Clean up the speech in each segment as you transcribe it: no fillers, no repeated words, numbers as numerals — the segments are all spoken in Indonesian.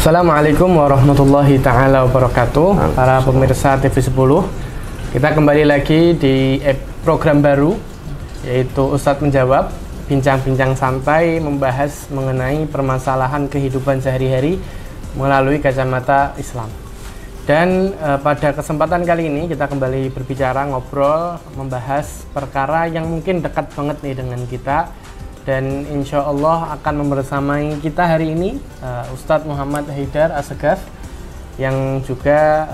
Assalamualaikum warahmatullahi ta'ala wabarakatuh. Para pemirsa TV10, kita kembali lagi di program baru, yaitu Ustadz Menjawab, bincang-bincang santai membahas mengenai permasalahan kehidupan sehari-hari melalui kacamata Islam. Dan pada kesempatan kali ini kita kembali berbicara, ngobrol, membahas perkara yang mungkin dekat banget nih dengan kita. Dan insya Allah akan membersamai kita hari ini Ustadz Muhammad Haidar Assegaf, yang juga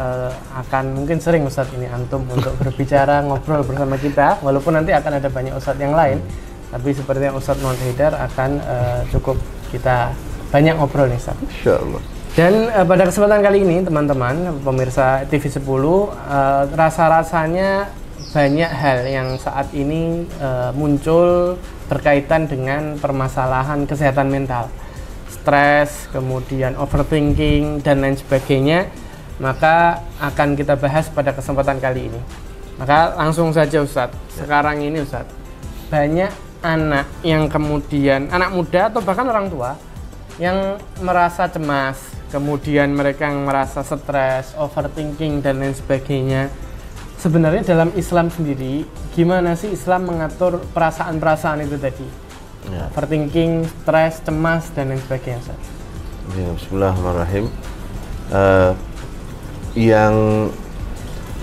akan mungkin sering Ustadz ini antum untuk berbicara, ngobrol bersama kita. Walaupun nanti akan ada banyak Ustadz yang lain, tapi sepertinya Ustadz Muhammad Haidar akan cukup kita banyak ngobrol nih Ustadz. Insya Allah. Dan pada kesempatan kali ini teman-teman pemirsa TV10, rasa-rasanya banyak hal yang saat ini muncul berkaitan dengan permasalahan kesehatan mental, stres, kemudian overthinking dan lain sebagainya. Maka akan kita bahas pada kesempatan kali ini. Maka langsung saja Ustadz, sekarang ini Ustadz, banyak anak yang kemudian, anak muda atau bahkan orang tua yang merasa cemas, kemudian mereka yang merasa stres, overthinking dan lain sebagainya. Sebenarnya dalam Islam sendiri, gimana sih Islam mengatur perasaan-perasaan itu tadi? Ya. Overthinking, stres, cemas, dan lain sebagainya. Ya, bismillahirrahmanirrahim. Yang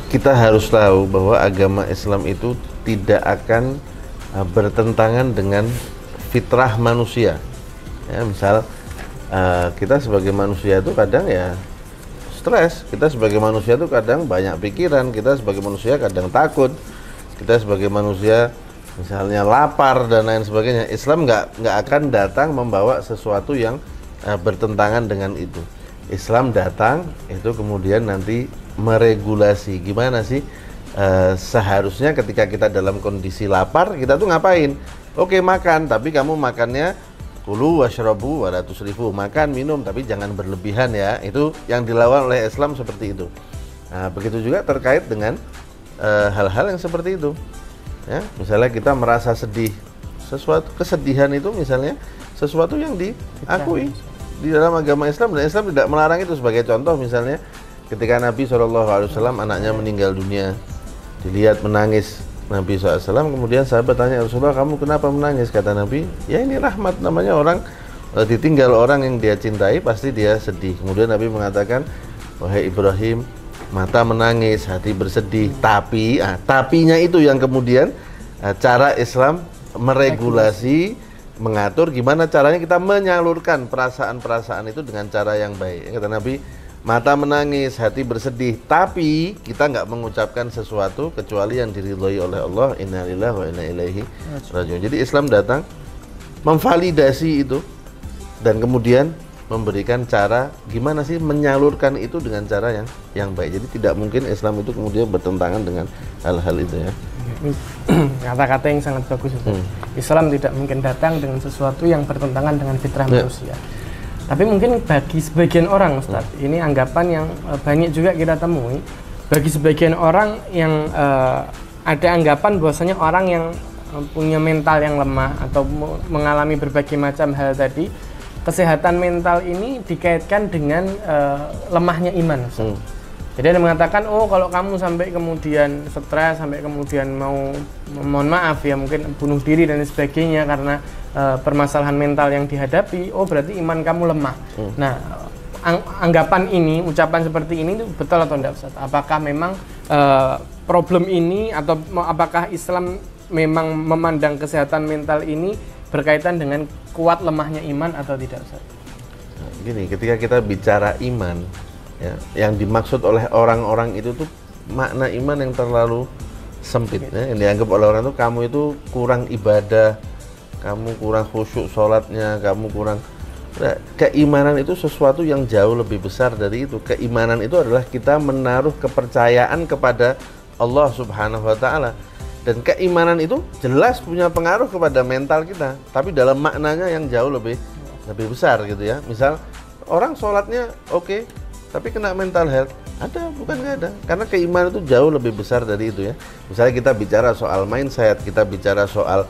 kita harus tahu bahwa agama Islam itu tidak akan bertentangan dengan fitrah manusia. Ya, misal kita sebagai manusia itu kadang ya stres, kita sebagai manusia itu kadang banyak pikiran, kita sebagai manusia kadang takut, kita sebagai manusia misalnya lapar dan lain sebagainya. Islam nggak akan datang membawa sesuatu yang bertentangan dengan itu. Islam datang itu kemudian nanti meregulasi gimana sih seharusnya ketika kita dalam kondisi lapar kita tuh ngapain. Oke, makan, tapi kamu makannya kulu washrabu wala tusrifu, makan minum tapi jangan berlebihan ya. Itu yang dilawan oleh Islam seperti itu. Nah, begitu juga terkait dengan hal-hal yang seperti itu. Ya, misalnya kita merasa sedih, sesuatu kesedihan itu misalnya sesuatu yang diakui di dalam agama Islam, dan Islam tidak melarang itu. Sebagai contoh misalnya ketika Nabi SAW anaknya meninggal dunia, dilihat menangis Nabi SAW, kemudian sahabat tanya, Rasulullah kamu kenapa menangis? Kata Nabi, ya ini rahmat, namanya orang ditinggal orang yang dia cintai pasti dia sedih. Kemudian Nabi mengatakan, wahai Ibrahim, mata menangis, hati bersedih, tapi tapinya itu yang kemudian cara Islam meregulasi, mengatur gimana caranya kita menyalurkan perasaan-perasaan itu dengan cara yang baik. Kata Nabi, mata menangis, hati bersedih, tapi kita nggak mengucapkan sesuatu kecuali yang diridhoi oleh Allah. Inna lillahi wa inna ilaihi raji'un. Jadi Islam datang memvalidasi itu dan kemudian memberikan cara gimana sih menyalurkan itu dengan cara yang baik. Jadi tidak mungkin Islam itu kemudian bertentangan dengan hal-hal itu ya. Kata-kata yang sangat bagus itu. Islam tidak mungkin datang dengan sesuatu yang bertentangan dengan fitrah manusia. Tapi mungkin bagi sebagian orang Ustadz, ini anggapan yang banyak juga kita temui. Bagi sebagian orang yang ada anggapan bahwasanya orang yang punya mental yang lemah atau mengalami berbagai macam hal tadi, kesehatan mental ini dikaitkan dengan lemahnya iman Ustadz. Jadi ada mengatakan, oh kalau kamu sampai kemudian stres, sampai kemudian mohon maaf ya mungkin bunuh diri dan sebagainya karena permasalahan mental yang dihadapi, oh berarti iman kamu lemah. Nah, anggapan ini, ucapan seperti ini betul atau tidak Ustaz? Apakah memang problem ini atau apakah Islam memang memandang kesehatan mental ini berkaitan dengan kuat lemahnya iman atau tidak Ustaz? Nah, gini, ketika kita bicara iman, ya, yang dimaksud oleh orang-orang itu tuh makna iman yang terlalu sempit ya. Yang dianggap oleh orang itu kamu itu kurang ibadah, kamu kurang khusyuk sholatnya, kamu kurang. Nah, keimanan itu sesuatu yang jauh lebih besar dari itu. Keimanan itu adalah kita menaruh kepercayaan kepada Allah Subhanahu wa Ta'ala, dan keimanan itu jelas punya pengaruh kepada mental kita, tapi dalam maknanya yang jauh lebih besar gitu ya. Misal orang sholatnya oke, tapi kena mental health, ada bukan nggak ada, karena keimanan itu jauh lebih besar dari itu ya. Misalnya kita bicara soal mindset, kita bicara soal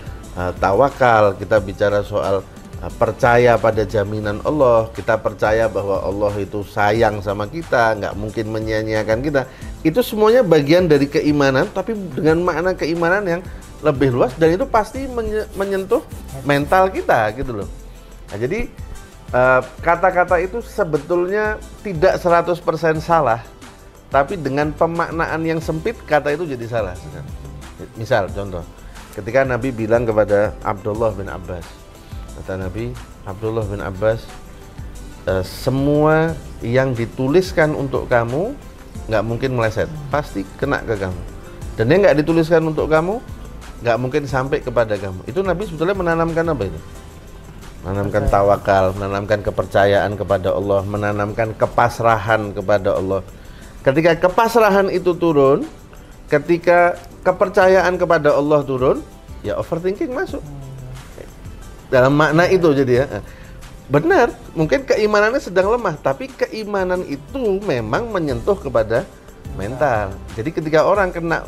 tawakal, kita bicara soal percaya pada jaminan Allah, kita percaya bahwa Allah itu sayang sama kita, nggak mungkin menyia-nyiakan kita. Itu semuanya bagian dari keimanan, tapi dengan makna keimanan yang lebih luas, dan itu pasti menyentuh mental kita gitu loh. Nah, jadi kata-kata itu sebetulnya tidak 100% salah, tapi dengan pemaknaan yang sempit kata itu jadi salah. Misal contoh, ketika Nabi bilang kepada Abdullah bin Abbas, kata Nabi, Abdullah bin Abbas, semua yang dituliskan untuk kamu nggak mungkin meleset, pasti kena ke kamu. Dan yang nggak dituliskan untuk kamu nggak mungkin sampai kepada kamu. Itu Nabi sebetulnya menanamkan apa itu? Menanamkan tawakal, menanamkan kepercayaan kepada Allah, menanamkan kepasrahan kepada Allah. Ketika kepasrahan itu turun, ketika kepercayaan kepada Allah turun, ya overthinking masuk. Dalam makna itu jadi ya. Benar, mungkin keimanannya sedang lemah, tapi keimanan itu memang menyentuh kepada mental. Jadi ketika orang kena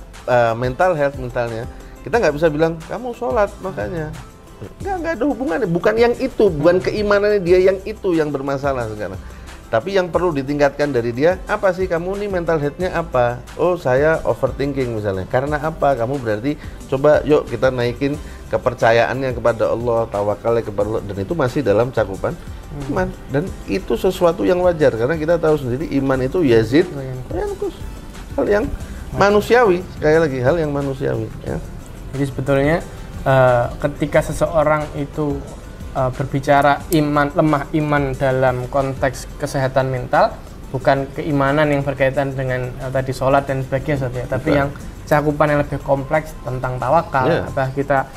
mental health misalnya, kita nggak bisa bilang kamu sholat makanya. Nggak ada hubungannya. Bukan yang itu, bukan keimanannya dia yang itu yang bermasalah sekarang. Tapi yang perlu ditingkatkan dari dia, apa sih kamu nih mental health-nya apa? Oh, saya overthinking misalnya. Karena apa? Kamu berarti coba yuk kita naikin kepercayaannya kepada Allah, tawakalnya kepada Allah, dan itu masih dalam cakupan iman. Dan itu sesuatu yang wajar karena kita tahu sendiri iman itu yazid yanqus. Hal yang manusiawi, sekali lagi hal yang manusiawi ya. Jadi sebetulnya ketika seseorang itu berbicara lemah iman dalam konteks kesehatan mental, bukan keimanan yang berkaitan dengan tadi sholat dan sebagainya saja, tapi yang cakupan yang lebih kompleks tentang tawakal. Apakah kita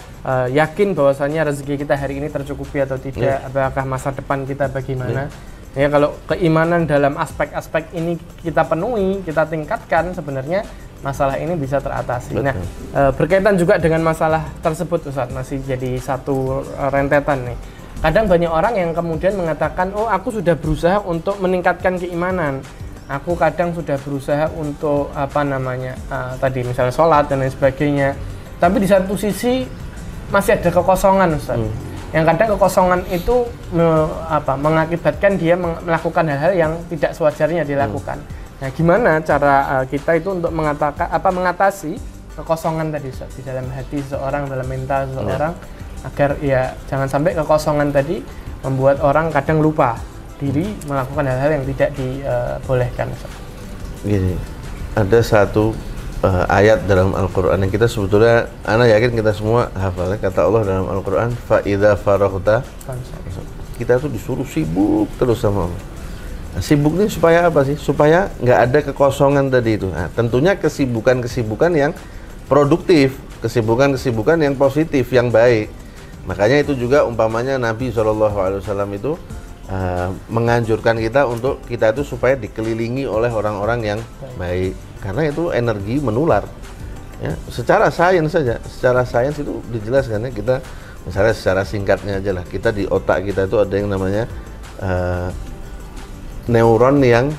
yakin bahwasanya rezeki kita hari ini tercukupi atau tidak, apakah masa depan kita bagaimana. Ya, kalau keimanan dalam aspek-aspek ini kita penuhi, kita tingkatkan, sebenarnya masalah ini bisa teratasi. Betul. Nah, berkaitan juga dengan masalah tersebut, Ustadz, masih jadi satu rentetan nih. Kadang banyak orang yang kemudian mengatakan, oh aku sudah berusaha untuk meningkatkan keimanan. Aku kadang sudah berusaha untuk tadi misalnya sholat dan lain sebagainya. Tapi di satu sisi masih ada kekosongan, Ustadz. Yang kadang kekosongan itu mengakibatkan dia melakukan hal-hal yang tidak sewajarnya dilakukan. Nah, gimana cara kita itu untuk mengatasi kekosongan tadi di dalam hati seseorang, dalam mental seseorang, agar ya jangan sampai kekosongan tadi membuat orang kadang lupa diri melakukan hal-hal yang tidak dibolehkan. Gini, ada satu ayat dalam Al-Quran yang kita sebetulnya, ana yakin kita semua hafal, kata Allah dalam Al-Quran, fa idza faraghta, kita tuh disuruh sibuk terus sama Allah. Nah, sibuk ini supaya apa sih? Supaya nggak ada kekosongan tadi itu. Nah, tentunya kesibukan-kesibukan yang produktif, kesibukan-kesibukan yang positif, yang baik. Makanya itu juga umpamanya Nabi SAW itu menganjurkan kita untuk kita itu supaya dikelilingi oleh orang-orang yang baik. Karena itu energi menular. Ya, secara sains saja, secara sains itu dijelaskan ya, kita misalnya secara singkatnya aja lah, kita di otak kita itu ada yang namanya neuron yang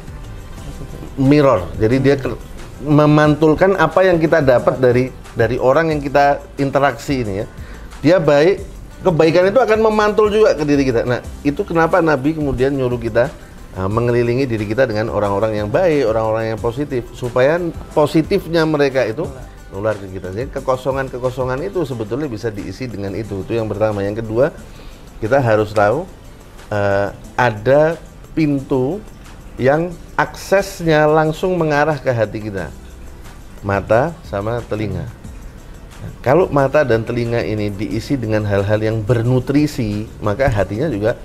mirror. Jadi dia memantulkan apa yang kita dapat dari orang yang kita interaksi ini ya. Dia baik, kebaikan itu akan memantul juga ke diri kita. Nah, itu kenapa Nabi kemudian nyuruh kita mengelilingi diri kita dengan orang-orang yang baik, orang-orang yang positif, supaya positifnya mereka itu nular ke kita. Jadi kekosongan-kekosongan itu sebetulnya bisa diisi dengan itu. Itu yang pertama. Yang kedua, kita harus tahu ada pintu yang aksesnya langsung mengarah ke hati kita, mata sama telinga. Nah, kalau mata dan telinga ini diisi dengan hal-hal yang bernutrisi, maka hatinya juga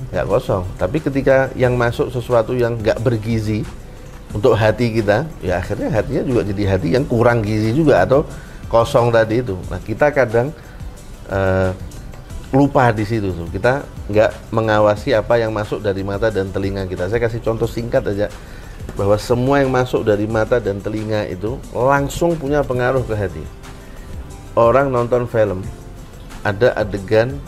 nggak kosong. Tapi ketika yang masuk sesuatu yang nggak bergizi untuk hati kita, ya akhirnya hatinya juga jadi hati yang kurang gizi juga atau kosong tadi itu. Nah, kita kadang lupa di situ tuh. Kita nggak mengawasi apa yang masuk dari mata dan telinga kita. Saya kasih contoh singkat aja, bahwa semua yang masuk dari mata dan telinga itu langsung punya pengaruh ke hati. Orang nonton film, ada adegan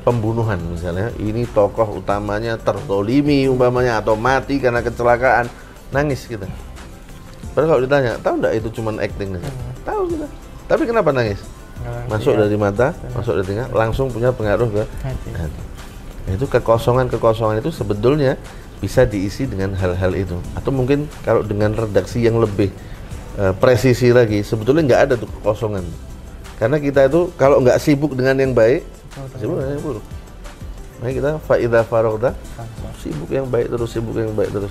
pembunuhan misalnya, ini tokoh utamanya tertolimi umpamanya atau mati karena kecelakaan, nangis kita. Padahal kalau ditanya, tahu nggak itu cuma acting? Tahu kita. Tapi kenapa nangis? masuk dari mata, masuk dari telinga, langsung punya pengaruh ke hati. Nah, itu kekosongan itu sebetulnya bisa diisi dengan hal-hal itu. Atau mungkin kalau dengan redaksi yang lebih presisi lagi, sebetulnya nggak ada tuh kekosongan. Karena kita itu kalau nggak sibuk dengan yang baik, sibuk dengan yang buruk. Nah kita fa'idha farogda, sibuk yang baik terus,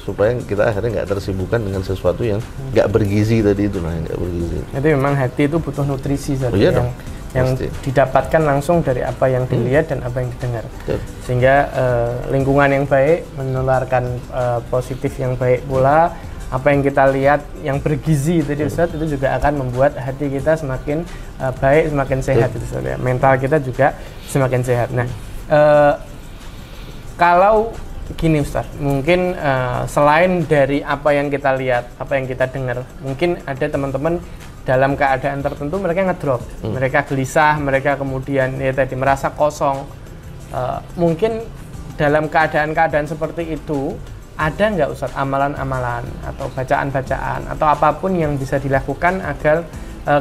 supaya kita akhirnya nggak tersibukkan dengan sesuatu yang nggak bergizi tadi itu, yang nggak bergizi. Jadi memang hati itu butuh nutrisi yang didapatkan langsung dari apa yang dilihat dan apa yang didengar. Sehingga lingkungan yang baik menularkan positif yang baik pula. Apa yang kita lihat yang bergizi tadi Ustaz, itu juga akan membuat hati kita semakin baik, semakin sehat itu Ustaz, ya. Mental kita juga semakin sehat. Nah, kalau gini Ustaz, mungkin selain dari apa yang kita lihat, apa yang kita dengar, mungkin ada teman-teman dalam keadaan tertentu mereka ngedrop, mereka gelisah, mereka kemudian ya tadi merasa kosong. Mungkin dalam keadaan-keadaan seperti itu ada nggak Ustaz amalan-amalan atau bacaan-bacaan atau apapun yang bisa dilakukan agar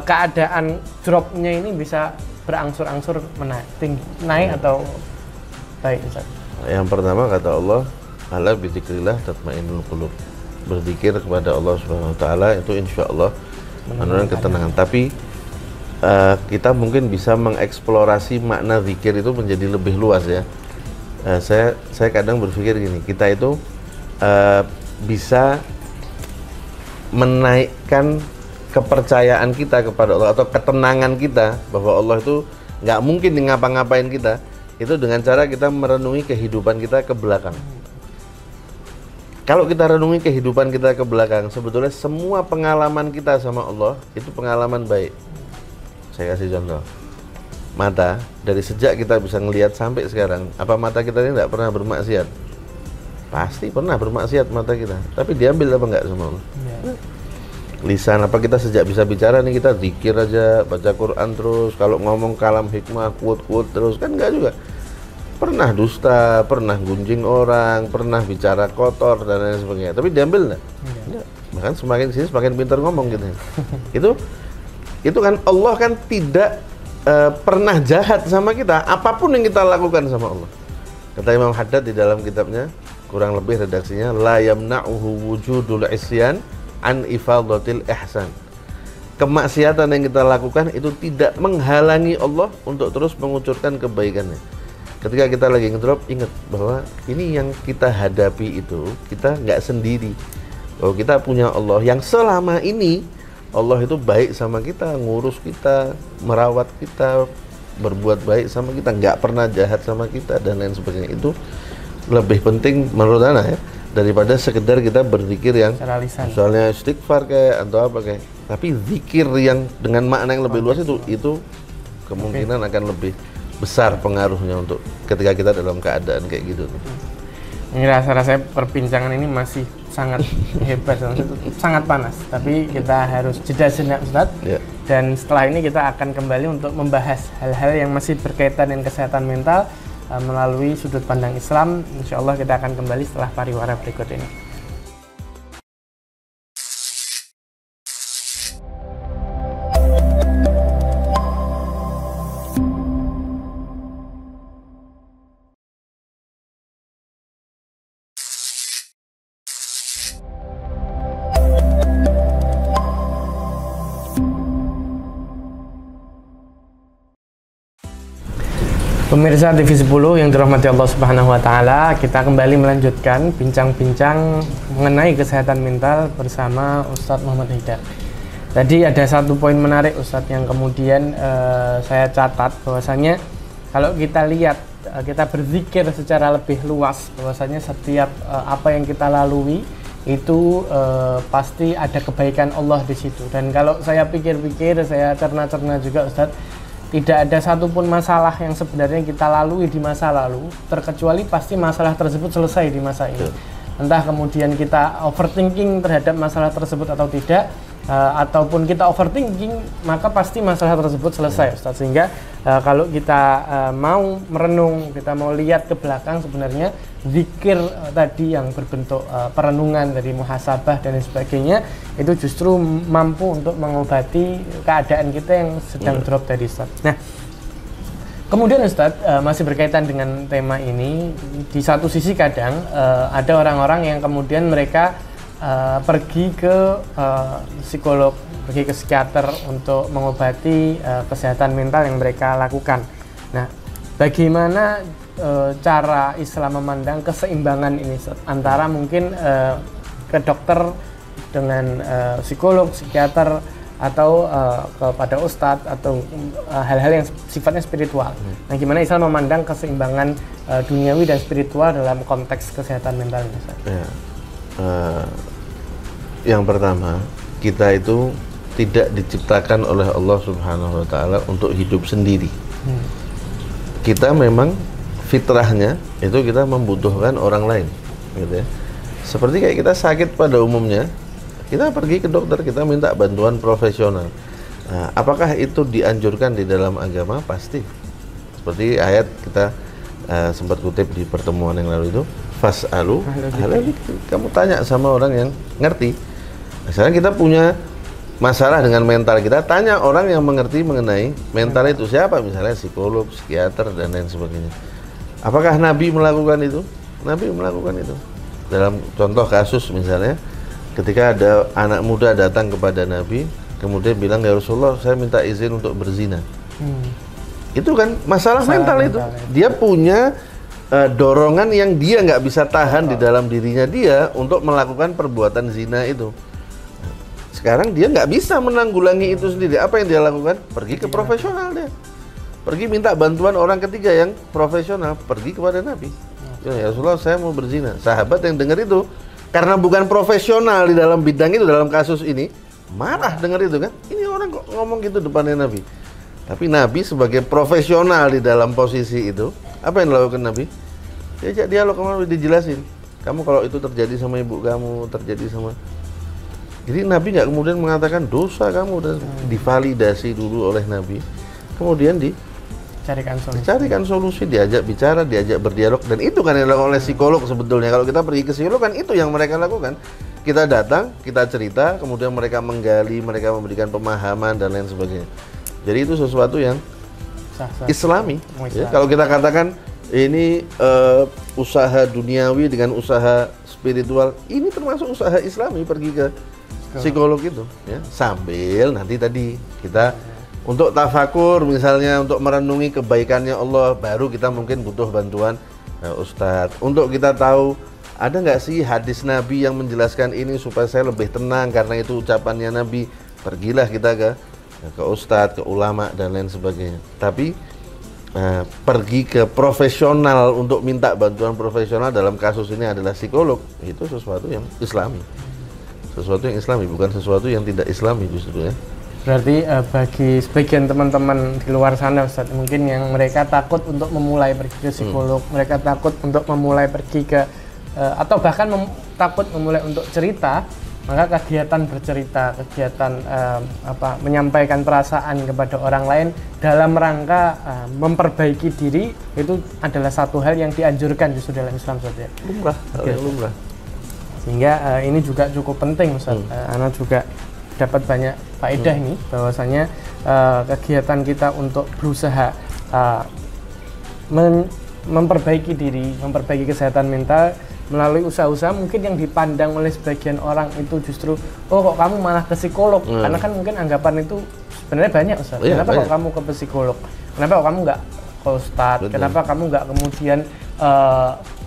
keadaan dropnya ini bisa berangsur-angsur naik atau baik Ustaz? Yang pertama kata Allah, ala bizikrillah tatmainnul qulub. Berzikir kepada Allah Subhanahu wa taala itu insyaallah menurunkan ketenangan. Tapi kita mungkin bisa mengeksplorasi makna zikir itu menjadi lebih luas ya. Saya kadang berpikir gini, kita itu bisa menaikkan kepercayaan kita kepada Allah atau ketenangan kita bahwa Allah itu nggak mungkin ngapa-ngapain kita itu dengan cara kita merenungi kehidupan kita ke belakang. Kalau kita renungi kehidupan kita ke belakang, sebetulnya semua pengalaman kita sama Allah itu pengalaman baik. Saya kasih contoh, mata dari sejak kita bisa ngelihat sampai sekarang, apa mata kita ini nggak pernah bermaksiat? Pasti pernah bermaksiat mata kita, tapi diambil apa enggak sama Allah? Lisan, apa kita sejak bisa bicara nih kita zikir aja, baca Quran terus, kalau ngomong kalam hikmah, quote terus, kan enggak juga. Pernah dusta, pernah gunjing orang, pernah bicara kotor dan lain sebagainya, tapi diambil enggak? Bahkan semakin sini semakin pintar ngomong gitu. Itu kan Allah kan tidak pernah jahat sama kita, apapun yang kita lakukan sama Allah. Kata Imam Haddad di dalam kitabnya, kurang lebih redaksinya, la yamna'uhu wujudul isyan an ifadatil ihsan. Kemaksiatan yang kita lakukan itu tidak menghalangi Allah untuk terus mengucurkan kebaikannya. Ketika kita lagi ngedrop, ingat bahwa ini yang kita hadapi itu, kita nggak sendiri. Bahwa kita punya Allah yang selama ini Allah itu baik sama kita, ngurus kita, merawat kita, berbuat baik sama kita, nggak pernah jahat sama kita dan lain sebagainya. Itu lebih penting menurut Ana ya, daripada sekedar kita berzikir yang misalnya istighfar kayak atau apa kayak. Tapi zikir yang dengan makna yang lebih luas itu kemungkinan akan lebih besar pengaruhnya untuk ketika kita dalam keadaan kayak gitu. Ini rasa-rasanya perbincangan ini masih sangat hebat, sangat panas. Tapi kita harus jeda sejenak Ustaz. Dan setelah ini kita akan kembali untuk membahas hal-hal yang masih berkaitan dengan kesehatan mental melalui sudut pandang Islam. Insya Allah kita akan kembali setelah pariwara berikut ini. Pemirsa TV 10 yang dirahmati Allah Subhanahu wa taala, kita kembali melanjutkan bincang-bincang mengenai kesehatan mental bersama Ustadz Muhammad Haidar. Tadi ada satu poin menarik Ustadz yang kemudian saya catat, bahwasanya kalau kita lihat, kita berzikir secara lebih luas, bahwasanya setiap apa yang kita lalui itu pasti ada kebaikan Allah di situ. Dan kalau saya pikir-pikir, saya cerna-cerna juga Ustadz, tidak ada satupun masalah yang sebenarnya kita lalui di masa lalu, terkecuali pasti masalah tersebut selesai di masa ini. Entah kemudian kita overthinking terhadap masalah tersebut atau tidak, ataupun kita overthinking, maka pasti masalah tersebut selesai, Ustaz. Sehingga kalau kita mau merenung, kita mau lihat ke belakang, sebenarnya zikir tadi yang berbentuk perenungan dari muhasabah dan sebagainya itu justru mampu untuk mengobati keadaan kita yang sedang drop tadi, Ustaz. Nah, kemudian Ustaz, masih berkaitan dengan tema ini, di satu sisi kadang ada orang-orang yang kemudian mereka pergi ke psikolog, pergi ke psikiater untuk mengobati kesehatan mental yang mereka lakukan. Nah, bagaimana cara Islam memandang keseimbangan ini, Ustaz, antara mungkin ke dokter dengan psikolog, psikiater, atau kepada ustadz, atau hal-hal yang sifatnya spiritual. Nah, gimana Islam memandang keseimbangan duniawi dan spiritual dalam konteks kesehatan mental ini, Ustaz? Ya. Yang pertama, kita itu tidak diciptakan oleh Allah Subhanahu wa Ta'ala untuk hidup sendiri. Kita memang fitrahnya itu kita membutuhkan orang lain, gitu ya. Seperti kayak kita sakit pada umumnya, kita pergi ke dokter, kita minta bantuan profesional. Nah, apakah itu dianjurkan di dalam agama? Pasti. Seperti ayat kita sempat kutip di pertemuan yang lalu itu, fas'alu ahla dzikri. Kamu tanya sama orang yang ngerti. Misalnya kita punya masalah dengan mental kita, tanya orang yang mengerti mengenai mental itu. Siapa? Misalnya psikolog, psikiater, dan lain sebagainya. Apakah Nabi melakukan itu? Nabi melakukan itu. Dalam contoh kasus misalnya, ketika ada anak muda datang kepada Nabi, kemudian bilang, ya Rasulullah, saya minta izin untuk berzina. Itu kan masalah mental itu. Dia punya dorongan yang dia nggak bisa tahan di dalam dirinya dia untuk melakukan perbuatan zina itu. Sekarang dia nggak bisa menanggulangi itu sendiri. Apa yang dia lakukan? Pergi ke profesional dia. Pergi minta bantuan orang ketiga yang profesional. Pergi kepada Nabi. Ya Rasulullah, saya mau berzina. Sahabat yang dengar itu, karena bukan profesional di dalam bidang itu, dalam kasus ini, marah dengar itu kan. Ini orang kok ngomong gitu depannya Nabi. Tapi Nabi sebagai profesional di dalam posisi itu, apa yang dilakukan Nabi? Diajak dialog sama Nabi, dijelasin. Kamu kalau itu terjadi sama ibu kamu, terjadi sama... Jadi Nabi nggak kemudian mengatakan dosa kamu, dan divalidasi dulu oleh Nabi. Kemudian dicarikan solusi, diajak bicara, diajak berdialog. Dan itu kan yang dilakukan oleh psikolog sebetulnya. Kalau kita pergi ke psikolog kan itu yang mereka lakukan. Kita datang, kita cerita, kemudian mereka menggali, mereka memberikan pemahaman dan lain sebagainya. Jadi itu sesuatu yang Islami. Ya, kalau kita katakan ini usaha duniawi dengan usaha spiritual, ini termasuk usaha Islami, pergi ke psikolog itu, ya. Sambil nanti tadi kita untuk tafakur misalnya, untuk merenungi kebaikannya Allah, baru kita mungkin butuh bantuan ustadz. Untuk kita tahu ada nggak sih hadis Nabi yang menjelaskan ini supaya saya lebih tenang karena itu ucapannya Nabi, pergilah kita ke ustadz, ke ulama dan lain sebagainya. Tapi pergi ke profesional untuk minta bantuan profesional dalam kasus ini adalah psikolog, itu sesuatu yang Islami. Sesuatu yang Islami, bukan sesuatu yang tidak Islami justru, ya. Berarti bagi sebagian teman-teman di luar sana, Ustaz, mungkin yang mereka takut untuk memulai pergi ke psikolog, mereka takut untuk memulai pergi ke atau bahkan takut memulai untuk cerita, maka kegiatan bercerita, kegiatan menyampaikan perasaan kepada orang lain dalam rangka memperbaiki diri, itu adalah satu hal yang dianjurkan justru dalam Islam, Ustaz, ya. Lumrah. Sehingga ini juga cukup penting, Ustaz. Ana juga dapat banyak faedah ini, bahwasanya kegiatan kita untuk berusaha memperbaiki diri, memperbaiki kesehatan mental melalui usaha-usaha mungkin yang dipandang oleh sebagian orang itu justru, oh kok kamu malah ke psikolog, karena kan mungkin anggapan itu sebenarnya banyak, Ustaz. Kenapa kok kamu ke psikolog? Kenapa kok kamu nggak ke ustadz? Kenapa kamu nggak kemudian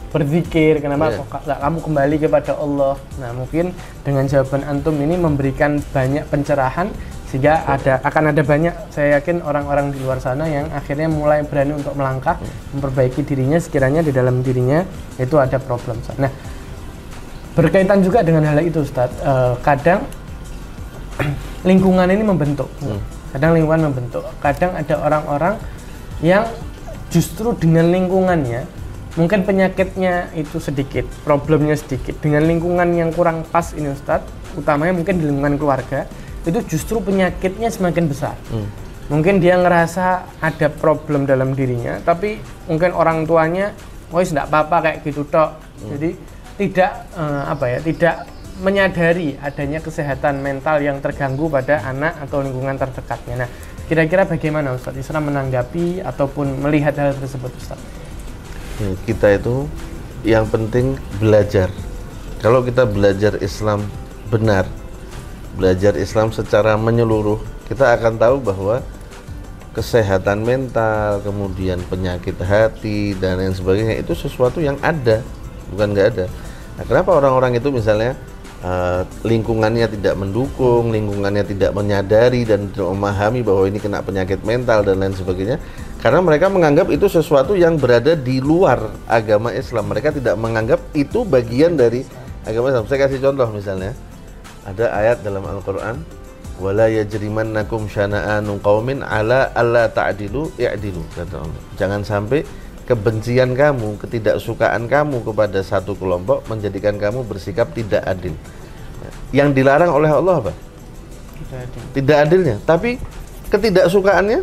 berzikir, kenapa kok nggak kamu kembali kepada Allah? Nah, mungkin dengan jawaban antum ini memberikan banyak pencerahan, sehingga akan ada banyak, saya yakin, orang-orang di luar sana yang akhirnya mulai berani untuk melangkah, memperbaiki dirinya sekiranya di dalam dirinya itu ada problem. Nah, berkaitan juga dengan hal itu, Ustaz, kadang lingkungan ini membentuk, kadang ada orang-orang yang justru dengan lingkungannya, mungkin penyakitnya itu sedikit, problemnya sedikit, dengan lingkungan yang kurang pas ini, Ustadz, utamanya mungkin di lingkungan keluarga, itu justru penyakitnya semakin besar. Mungkin dia ngerasa ada problem dalam dirinya, tapi mungkin orang tuanya, wis enggak apa-apa kayak gitu tok. Jadi tidak tidak menyadari adanya kesehatan mental yang terganggu pada anak atau lingkungan terdekatnya. Nah, kira-kira bagaimana Ustaz Islam menanggapi ataupun melihat hal tersebut, Ustaz? Kita itu yang penting belajar. Kalau kita belajar Islam benar, belajar Islam secara menyeluruh, kita akan tahu bahwa kesehatan mental, kemudian penyakit hati dan lain sebagainya itu sesuatu yang ada, bukan nggak ada. Nah, kenapa orang-orang itu misalnya lingkungannya tidak mendukung, lingkungannya tidak menyadari dan tidak memahami bahwa ini kena penyakit mental dan lain sebagainya? Karena mereka menganggap itu sesuatu yang berada di luar agama Islam. Mereka tidak menganggap itu bagian dari agama Islam. Saya kasih contoh misalnya, ada ayat dalam Al-Quran, wala yajrimannakum syana'anu qaumin ala alla ta'dilu i'dilu, kata Allah. Jangan sampai kebencian kamu, ketidaksukaan kamu kepada satu kelompok menjadikan kamu bersikap tidak adil. Yang dilarang oleh Allah apa? Tidak adilnya. Tapi ketidaksukaannya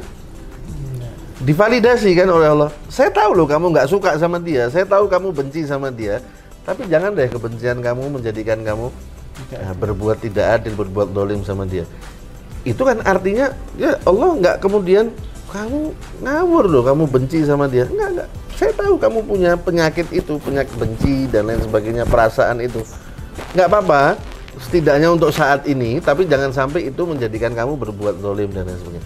divalidasi kan oleh Allah. Saya tahu loh kamu nggak suka sama dia, saya tahu kamu benci sama dia, tapi jangan deh kebencian kamu menjadikan kamu berbuat tidak adil, berbuat dolim sama dia. Itu kan artinya ya Allah nggak kemudian kamu ngawur loh, kamu benci sama dia. Enggak. Saya tahu kamu punya penyakit itu, penyakit benci dan lain sebagainya, perasaan itu. Nggak apa-apa, setidaknya untuk saat ini, tapi jangan sampai itu menjadikan kamu berbuat dolim dan lain sebagainya.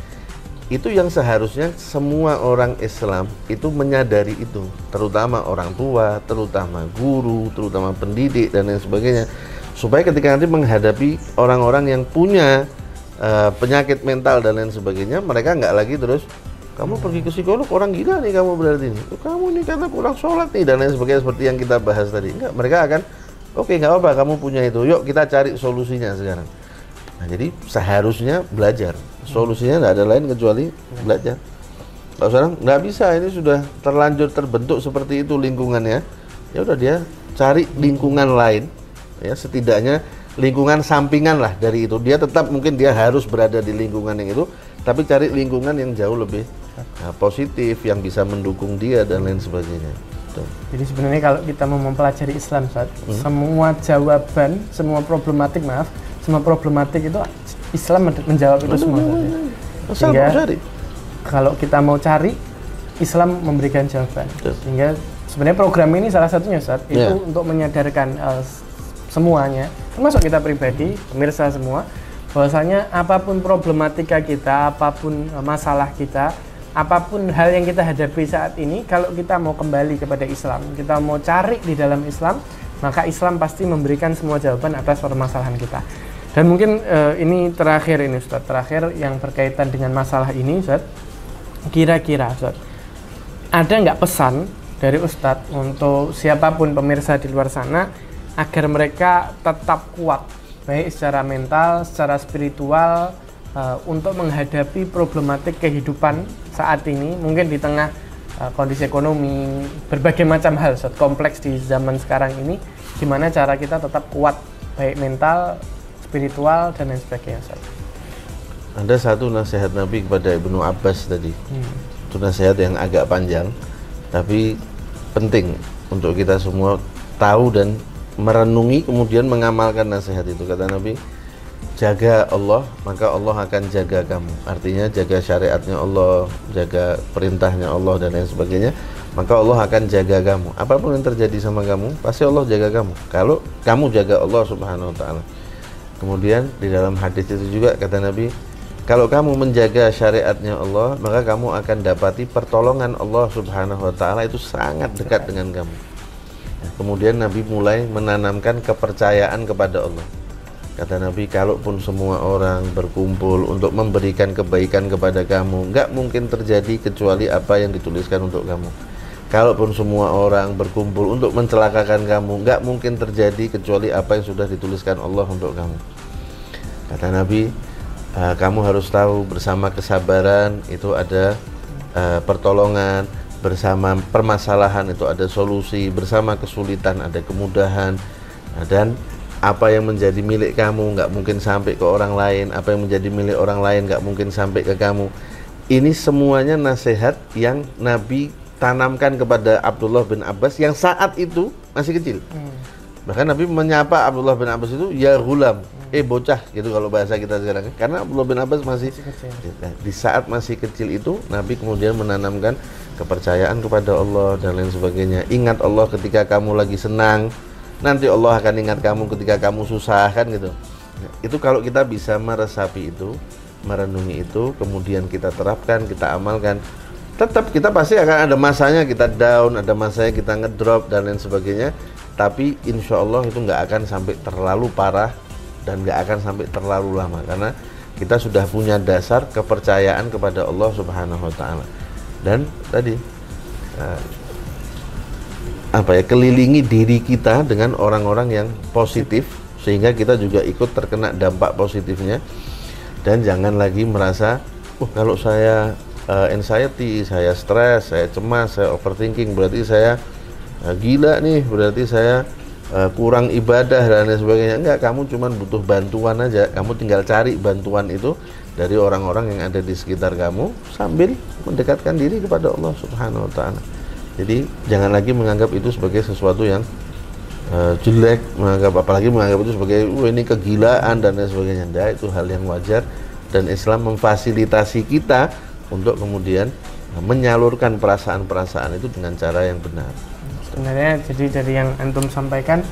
Itu yang seharusnya semua orang Islam itu menyadari itu, terutama orang tua, terutama guru, terutama pendidik dan lain sebagainya. Supaya ketika nanti menghadapi orang-orang yang punya penyakit mental dan lain sebagainya, mereka nggak lagi terus, kamu pergi ke psikolog, orang gila nih kamu berarti nih, kamu nih karena kurang sholat nih dan lain sebagainya, seperti yang kita bahas tadi. Enggak, mereka akan, oke, nggak apa-apa kamu punya itu, yuk kita cari solusinya sekarang. Nah, jadi seharusnya belajar. Solusinya nggak ada lain kecuali belajar. Kalau sekarang nggak bisa, ini sudah terlanjur terbentuk seperti itu lingkungannya, ya udah dia cari lingkungan lain. Ya, setidaknya lingkungan sampingan lah dari itu. Dia tetap mungkin dia harus berada di lingkungan yang itu, tapi cari lingkungan yang jauh lebih positif, yang bisa mendukung dia dan lain sebagainya. Tuh. Jadi sebenarnya kalau kita mau mempelajari Islam, Ustaz, semua jawaban, semua problematik itu Islam menjawab itu semua. Sehingga kalau kita mau cari, Islam memberikan jawaban. Sehingga sebenarnya program ini salah satunya, Ustaz, itu untuk menyadarkan semuanya, termasuk kita pribadi, pemirsa semua, bahwasanya apapun problematika kita, apapun masalah kita, apapun hal yang kita hadapi saat ini, kalau kita mau kembali kepada Islam, kita mau cari di dalam Islam, maka Islam pasti memberikan semua jawaban atas permasalahan kita. Dan mungkin ini terakhir ini, Ustaz, terakhir yang berkaitan dengan masalah ini, Ustaz, kira-kira, Ustaz, ada nggak pesan dari Ustadz untuk siapapun pemirsa di luar sana agar mereka tetap kuat, baik secara mental, secara spiritual, untuk menghadapi problematik kehidupan saat ini, mungkin di tengah kondisi ekonomi, berbagai macam hal, kompleks di zaman sekarang ini, gimana cara kita tetap kuat, baik mental, spiritual, dan lain sebagainya. Ada satu nasihat Nabi kepada Ibnu Abbas tadi, itu nasihat yang agak panjang, tapi penting untuk kita semua tahu dan merenungi, kemudian mengamalkan nasihat itu. Kata Nabi, jaga Allah, maka Allah akan jaga kamu. Artinya jaga syariatnya Allah, jaga perintahnya Allah dan lain sebagainya, maka Allah akan jaga kamu. Apapun yang terjadi sama kamu, pasti Allah jaga kamu, kalau kamu jaga Allah subhanahu wa ta'ala. Kemudian di dalam hadis itu juga kata Nabi, kalau kamu menjaga syariatnya Allah, maka kamu akan dapati pertolongan Allah subhanahu wa ta'ala itu sangat dekat dengan kamu. Kemudian Nabi mulai menanamkan kepercayaan kepada Allah. Kata Nabi, kalaupun semua orang berkumpul untuk memberikan kebaikan kepada kamu, nggak mungkin terjadi kecuali apa yang dituliskan untuk kamu. Kalaupun semua orang berkumpul untuk mencelakakan kamu, nggak mungkin terjadi kecuali apa yang sudah dituliskan Allah untuk kamu. Kata Nabi, kamu harus tahu bersama kesabaran itu ada pertolongan, bersama permasalahan itu ada solusi, bersama kesulitan ada kemudahan, dan apa yang menjadi milik kamu nggak mungkin sampai ke orang lain, apa yang menjadi milik orang lain nggak mungkin sampai ke kamu. Ini semuanya nasihat yang Nabi tanamkan kepada Abdullah bin Abbas yang saat itu masih kecil. Bahkan Nabi menyapa Abdullah bin Abbas itu ya ghulam, bocah gitu kalau bahasa kita sekarang. Karena Abdullah bin Abbas masih kecil. Di saat masih kecil itu Nabi kemudian menanamkan kepercayaan kepada Allah dan lain sebagainya. Ingat Allah ketika kamu lagi senang, nanti Allah akan ingat kamu ketika kamu susah, kan gitu. Itu kalau kita bisa meresapi itu, merenungi itu, kemudian kita terapkan, kita amalkan, tetap kita pasti akan ada masanya kita down, ada masanya kita ngedrop dan lain sebagainya. Tapi insya Allah itu nggak akan sampai terlalu parah dan nggak akan sampai terlalu lama, karena kita sudah punya dasar kepercayaan kepada Allah Subhanahu Wa Taala. Dan tadi kelilingi diri kita dengan orang-orang yang positif sehingga kita juga ikut terkena dampak positifnya. Dan jangan lagi merasa kalau saya anxiety, saya stres, saya cemas, saya overthinking, berarti saya gila nih, berarti saya kurang ibadah dan lain sebagainya. Enggak, kamu cuma butuh bantuan aja. Kamu tinggal cari bantuan itu dari orang-orang yang ada di sekitar kamu sambil mendekatkan diri kepada Allah Subhanahu Wa Taala. Jadi jangan lagi menganggap itu sebagai sesuatu yang jelek, apalagi menganggap itu sebagai ini kegilaan dan lain sebagainya. Nah, itu hal yang wajar dan Islam memfasilitasi kita untuk kemudian menyalurkan perasaan-perasaan itu dengan cara yang benar. Sebenarnya jadi dari yang antum sampaikan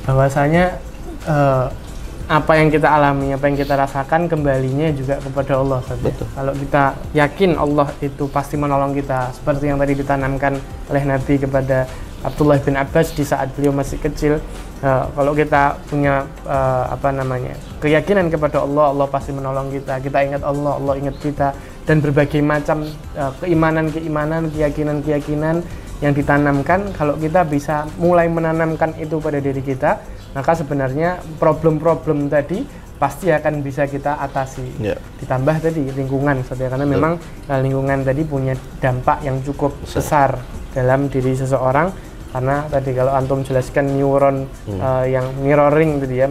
bahwasanya apa yang kita alami, apa yang kita rasakan kembalinya juga kepada Allah. Kalau kita yakin Allah itu pasti menolong kita, seperti yang tadi ditanamkan oleh Nabi kepada Abdullah bin Abbas di saat beliau masih kecil. Kalau kita punya keyakinan kepada Allah, Allah pasti menolong kita. Kita ingat Allah, Allah ingat kita, dan berbagai macam keimanan-keimanan, keyakinan-keyakinan yang ditanamkan. Kalau kita bisa mulai menanamkan itu pada diri kita, maka sebenarnya problem-problem tadi pasti akan bisa kita atasi. Ditambah tadi lingkungan, karena memang lingkungan tadi punya dampak yang cukup besar dalam diri seseorang. Karena tadi kalau antum jelaskan neuron yang mirroring tadi ya,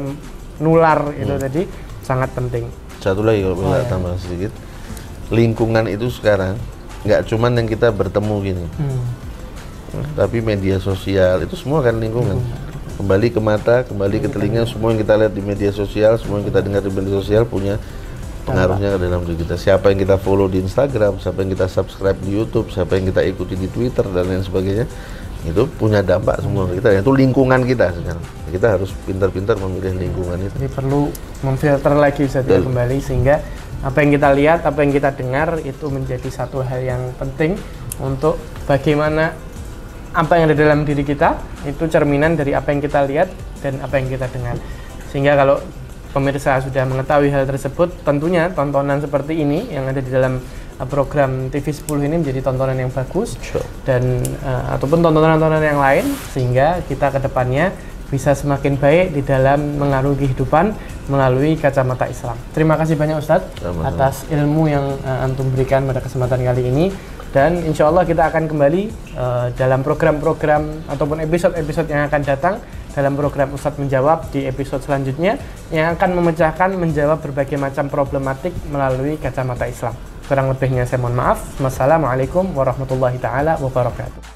nular itu tadi sangat penting. Satu lagi kalau bisa tambah sedikit, lingkungan itu sekarang nggak cuman yang kita bertemu gini, tapi media sosial itu semua kan lingkungan. Kembali ke mata, kembali ke telinga, semua yang kita lihat di media sosial, semua yang kita dengar di media sosial punya pengaruhnya ke dalam diri kita. Siapa yang kita follow di Instagram, siapa yang kita subscribe di YouTube, siapa yang kita ikuti di Twitter dan lain sebagainya, itu punya dampak semua ke kita. Itu lingkungan kita sekarang. Kita harus pintar-pintar memilih lingkungan itu. Jadi perlu memfilter lagi kembali, sehingga apa yang kita lihat, apa yang kita dengar itu menjadi satu hal yang penting untuk bagaimana apa yang ada dalam diri kita itu cerminan dari apa yang kita lihat dan apa yang kita dengar. Sehingga kalau pemirsa sudah mengetahui hal tersebut, tentunya tontonan seperti ini yang ada di dalam program TV10 ini menjadi tontonan yang bagus, dan ataupun tontonan-tontonan yang lain, sehingga kita ke depannya bisa semakin baik di dalam mengarungi kehidupan melalui kacamata Islam. Terima kasih banyak Ustadz atas ilmu yang antum berikan pada kesempatan kali ini. Dan insya Allah kita akan kembali dalam program-program ataupun episode-episode yang akan datang dalam program Ustadz Menjawab di episode selanjutnya, yang akan menjawab berbagai macam problematik melalui kacamata Islam. Kurang lebihnya saya mohon maaf. Wassalamualaikum warahmatullahi taala wabarakatuh.